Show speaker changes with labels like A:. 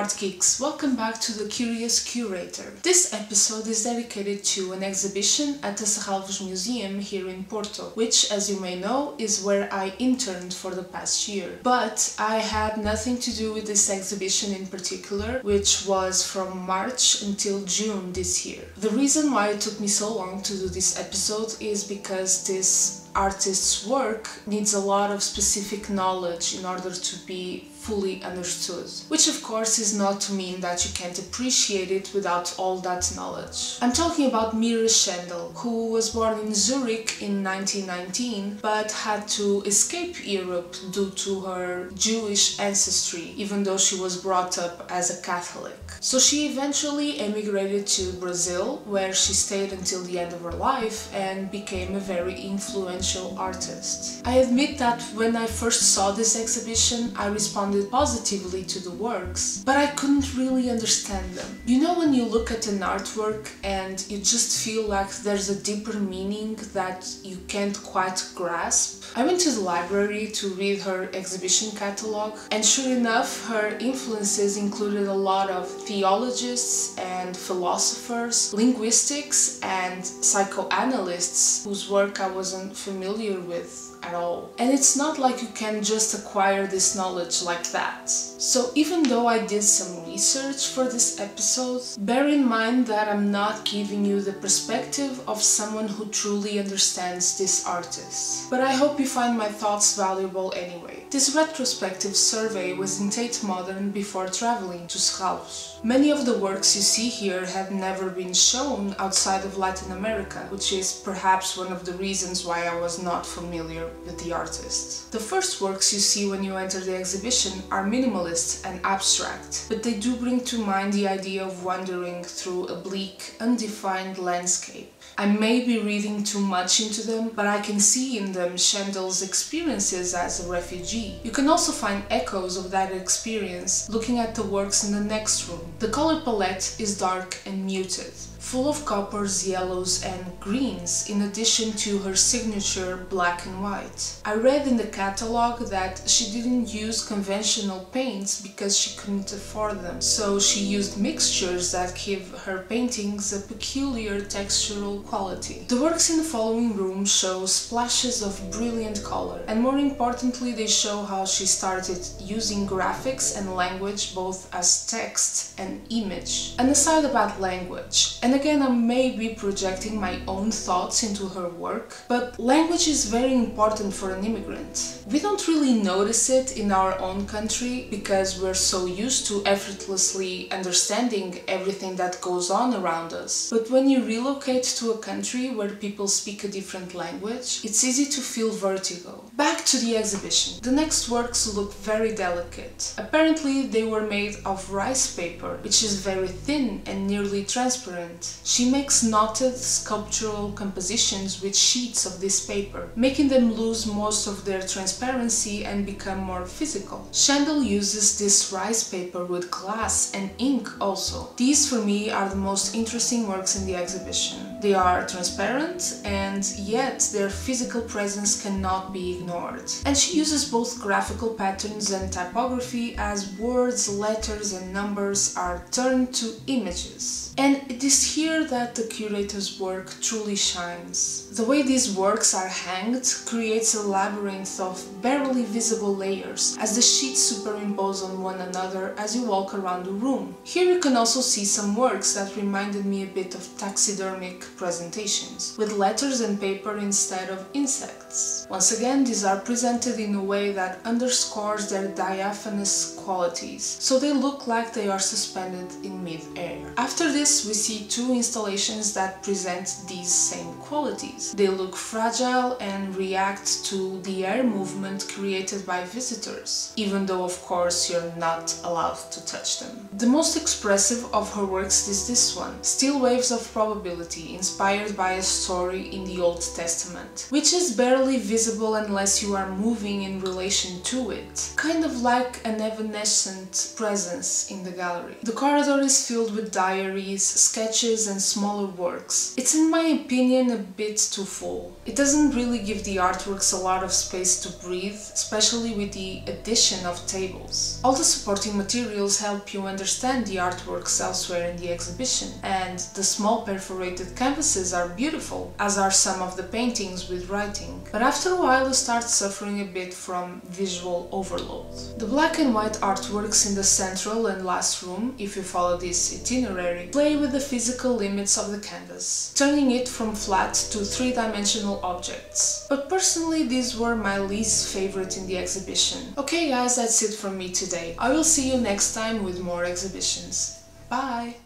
A: art geeks, welcome back to the Curious Curator. This episode is dedicated to an exhibition at the Serralves Museum here in Porto, which, as you may know, is where I interned for the past year. But I had nothing to do with this exhibition in particular, which was from March until June this year. The reason why it took me so long to do this episode is because this artist's work needs a lot of specific knowledge in order to be fully understood, which of course is not to mean that you can't appreciate it without all that knowledge. I'm talking about Mira Schendel, who was born in Zurich in 1919 but had to escape Europe due to her Jewish ancestry, even though she was brought up as a Catholic. So she eventually emigrated to Brazil, where she stayed until the end of her life and became a very influential artist. I admit that when I first saw this exhibition, I responded positively to the works, but I couldn't really understand them. You know, when you look at an artwork and you just feel like there's a deeper meaning that you can't quite grasp? I went to the library to read her exhibition catalog, and sure enough, her influences included a lot of theologists and philosophers, linguistics and psychoanalysts whose work I wasn't familiar with at all. And it's not like you can just acquire this knowledge like that. So even though I did some research for this episode, bear in mind that I'm not giving you the perspective of someone who truly understands this artist. But I hope you find my thoughts valuable anyway. This retrospective survey was in Tate Modern before traveling to Serralves. Many of the works you see here had never been shown outside of Latin America, which is perhaps one of the reasons why I was not familiar with the artist. The first works you see when you enter the exhibition are minimalist and abstract, but they do bring to mind the idea of wandering through a bleak, undefined landscape. I may be reading too much into them, but I can see in them Schendel's experiences as a refugee. You can also find echoes of that experience looking at the works in the next room. The color palette is dark and muted, full of coppers, yellows and greens, in addition to her signature black and white. I read in the catalog that she didn't use conventional paints because she couldn't afford them, so she used mixtures that give her paintings a peculiar textural quality. The works in the following room show splashes of brilliant color, and more importantly they show how she started using graphics and language both as text and image. An aside about language, and again, I may be projecting my own thoughts into her work, but language is very important for an immigrant. We don't really notice it in our own country because we're so used to effortlessly understanding everything that goes on around us. But when you relocate to a country where people speak a different language, it's easy to feel vertigo. Back to the exhibition. The next works look very delicate. Apparently they were made of rice paper, which is very thin and nearly transparent. She makes knotted sculptural compositions with sheets of this paper, making them lose most of their transparency and become more physical. Schendel uses this rice paper with glass and ink also. These for me are the most interesting works in the exhibition. They are transparent and yet their physical presence cannot be ignored. And she uses both graphical patterns and typography as words, letters and numbers are turned to images. And it is here that the curator's work truly shines. The way these works are hanged creates a labyrinth of barely visible layers as the sheets superimpose on one another as you walk around the room. Here you can also see some works that reminded me a bit of taxidermic presentations, with letters and paper instead of insects. Once again, these are presented in a way that underscores their diaphanous qualities, so they look like they are suspended in mid-air. After this, we see two installations that present these same qualities. They look fragile and react to the air movement created by visitors, even though of course you're not allowed to touch them. The most expressive of her works is this one, Still Waves of Probability, inspired by a story in the Old Testament, which is barely visible unless you are moving in relation to it, kind of like an evanescent presence in the gallery. The corridor is filled with diaries, sketches and smaller works. It's in my opinion a bit too full. It doesn't really give the artworks a lot of space to breathe, especially with the addition of tables. All the supporting materials help you understand the artworks elsewhere in the exhibition, and the small perforated canvases are beautiful, as are some of the paintings with writing. But after a while you start suffering a bit from visual overload. The black and white artworks in the central and last room, if you follow this itinerary, play with the physical limits of the canvas, turning it from flat to three-dimensional objects. But personally, these were my least favorite in the exhibition. Okay guys, that's it from me today. I will see you next time with more exhibitions. Bye!